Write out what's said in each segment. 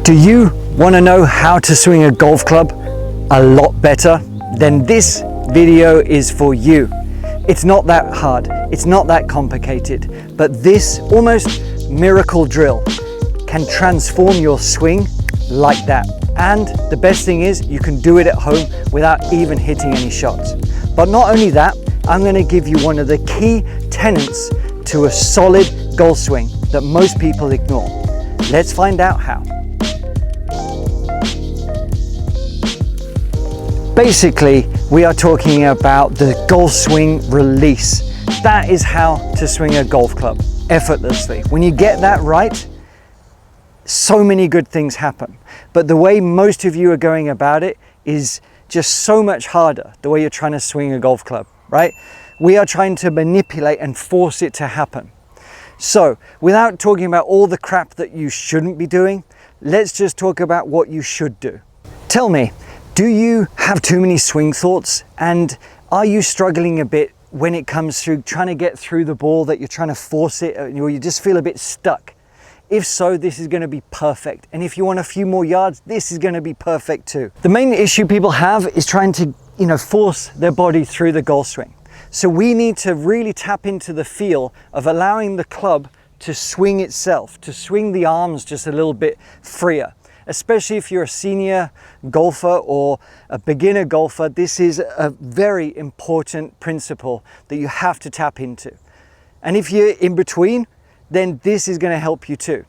Do you want to know how to swing a golf club a lot better? Then this video is for you. It's not that hard, it's not that complicated, but this almost miracle drill can transform your swing like that. And the best thing is you can do it at home without even hitting any shots. But not only that, I'm going to give you one of the key tenets to a solid golf swing that most people ignore. Let's find out how. Basically, we are talking about the golf swing release. That is how to swing a golf club effortlessly. When you get that right, so many good things happen. But the way most of you are going about it is just so much harder, the way you're trying to swing a golf club, right? We are trying to manipulate and force it to happen. So, without talking about all the crap that you shouldn't be doing, let's just talk about what you should do. Tell me, do you have too many swing thoughts? And are you struggling a bit when it comes through trying to get through the ball, that you're trying to force it, or you just feel a bit stuck? If so, this is going to be perfect. And if you want a few more yards, this is going to be perfect too. The main issue people have is trying to, force their body through the golf swing. So we need to really tap into the feel of allowing the club to swing itself, to swing the arms just a little bit freer. Especially if you're a senior golfer or a beginner golfer, this is a very important principle that you have to tap into. And if you're in between, then this is going to help you too.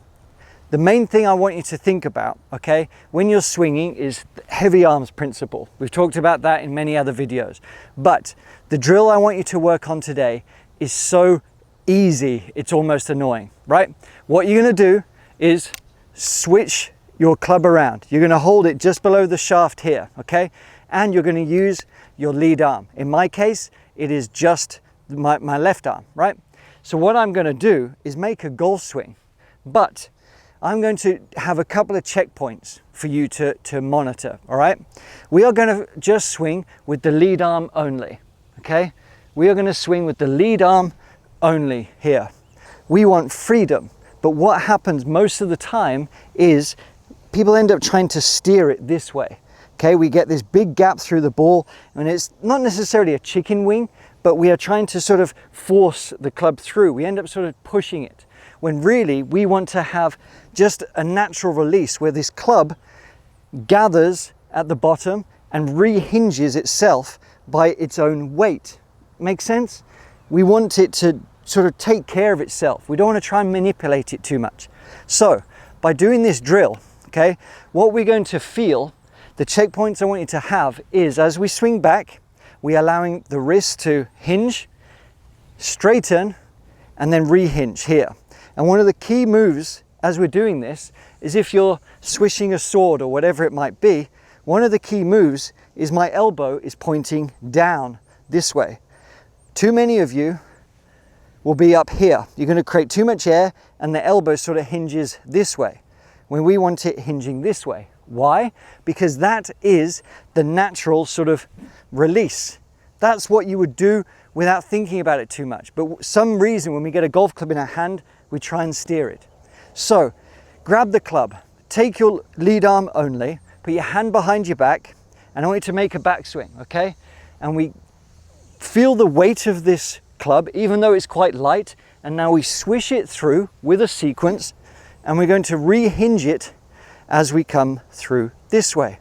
The main thing I want you to think about, okay, when you're swinging is the heavy arms principle. We've talked about that in many other videos. But the drill I want you to work on today is so easy, it's almost annoying, right? What you're going to do is switch your club around. You're going to hold it just below the shaft here, okay? And you're going to use your lead arm. In my case, it is just my left arm, right? So what I'm going to do is make a golf swing, but I'm going to have a couple of checkpoints for you to monitor, all right? We are going to just swing with the lead arm only, okay? We are going to swing with the lead arm only here. We want freedom, but what happens most of the time is people end up trying to steer it this way. Okay, we get this big gap through the ball, and it's not necessarily a chicken wing, but we are trying to sort of force the club through. We end up sort of pushing it, when really we want to have just a natural release where this club gathers at the bottom and rehinges itself by its own weight. Make sense? We want it to sort of take care of itself. We don't want to try and manipulate it too much. So by doing this drill, okay, what we're going to feel, the checkpoints I want you to have is, as we swing back, we're allowing the wrist to hinge, straighten, and then rehinge here. And one of the key moves as we're doing this is, if you're swishing a sword or whatever it might be, one of the key moves is my elbow is pointing down this way. Too many of you will be up here. You're going to create too much air and the elbow sort of hinges this way, when we want it hinging this way. Why? Because that is the natural sort of release. That's what you would do without thinking about it too much. But some reason when we get a golf club in our hand, we try and steer it. So grab the club, take your lead arm only, put your hand behind your back, and I want you to make a backswing, okay? And we feel the weight of this club, even though it's quite light, and now we swish it through with a sequence, and we're going to rehinge it as we come through this way.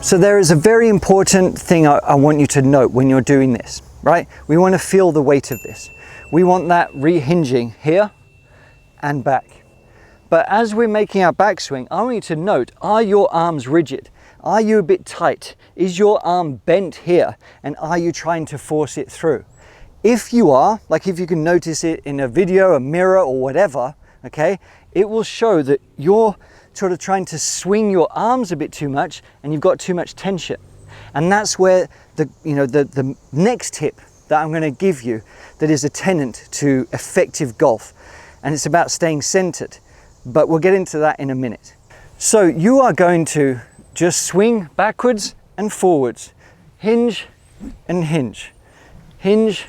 So there is a very important thing I want you to note when you're doing this, right? We want to feel the weight of this. We want that rehinging here and back. But as we're making our backswing, I want you to note, are your arms rigid? Are you a bit tight? Is your arm bent here? And are you trying to force it through? If you are, like if you can notice it in a video, a mirror or whatever, okay, it will show that you're sort of trying to swing your arms a bit too much and you've got too much tension. And that's where the next tip that I'm going to give you that is a tenet to effective golf, and it's about staying centered, but we'll get into that in a minute. So you are going to just swing backwards and forwards, hinge and hinge, hinge,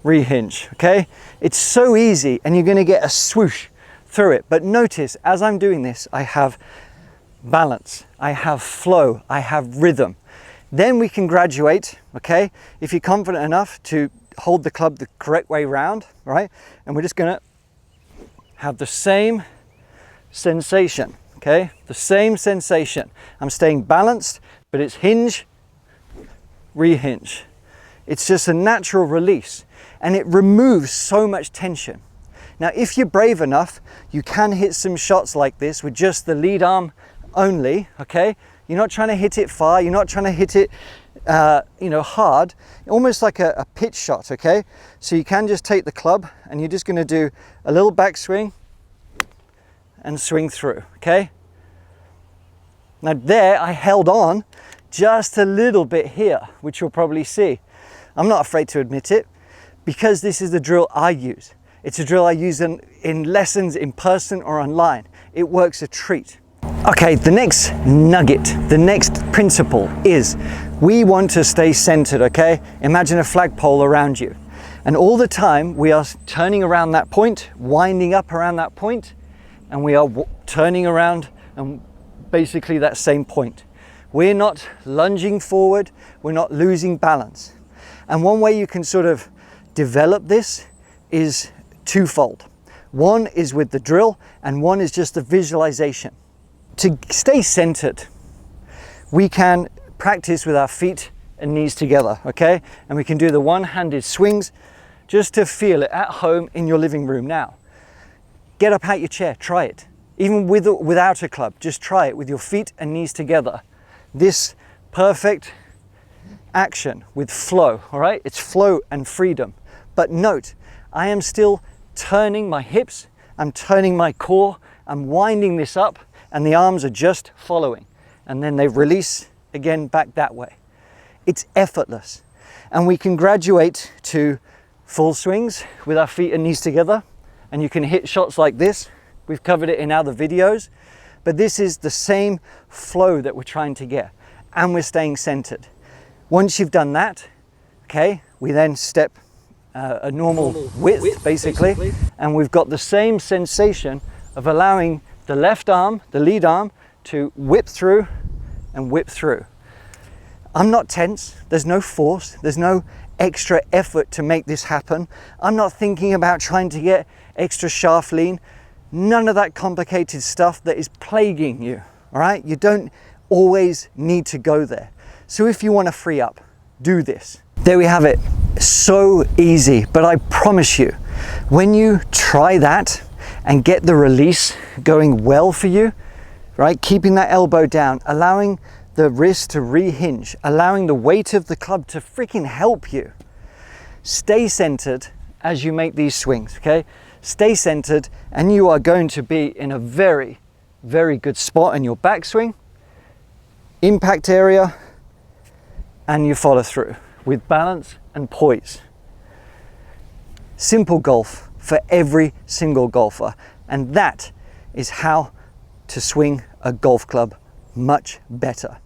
rehinge, okay? It's so easy, and you're going to get a swoosh through it. But notice, as I'm doing this, I have balance, I have flow, I have rhythm. Then we can graduate, okay? If you're confident enough to hold the club the correct way round, right? And we're just gonna have the same sensation, okay? The same sensation. I'm staying balanced, but it's hinge, rehinge. It's just a natural release, and it removes so much tension. Now, if you're brave enough, you can hit some shots like this with just the lead arm only, okay? You're not trying to hit it far, you're not trying to hit it hard, almost like a pitch shot, okay? So you can just take the club and you're just going to do a little backswing and swing through, okay? Now there I held on just a little bit here, which you'll probably see. I'm not afraid to admit it, because this is the drill I use. It's a drill I use in lessons in person or online. It works a treat. Okay, the next nugget, the next principle is we want to stay centered, okay? Imagine a flagpole around you. And all the time we are turning around that point, winding up around that point, and we are turning around and basically that same point. We're not lunging forward, we're not losing balance. And one way you can sort of develop this is twofold. One is with the drill, and one is just the visualization. To stay centered, we can practice with our feet and knees together, okay? And we can do the one-handed swings just to feel it at home in your living room now. Get up out your chair, try it. Even without a club, just try it with your feet and knees together. This perfect action with flow, all right? It's flow and freedom. But note, I am still turning my hips, I'm turning my core, I'm winding this up, and the arms are just following. And then they release again back that way. It's effortless. And we can graduate to full swings with our feet and knees together. And you can hit shots like this. We've covered it in other videos. But this is the same flow that we're trying to get. And we're staying centered. Once you've done that, okay, we then step a normal width basically. And we've got the same sensation of allowing the left arm, the lead arm, to whip through and whip through. I'm not tense, there's no force, there's no extra effort to make this happen. I'm not thinking about trying to get extra shaft lean. None of that complicated stuff that is plaguing you, all right? You don't always need to go there. So if you want to free up, do this. There we have it. So easy, but I promise you, when you try that and get the release going well for you, right? Keeping that elbow down, allowing the wrist to rehinge, allowing the weight of the club to freaking help you. Stay centered as you make these swings, okay? Stay centered, and you are going to be in a very, very good spot in your backswing, impact area, and you follow through with balance and poise. Simple golf for every single golfer, and that is how to swing a golf club much better.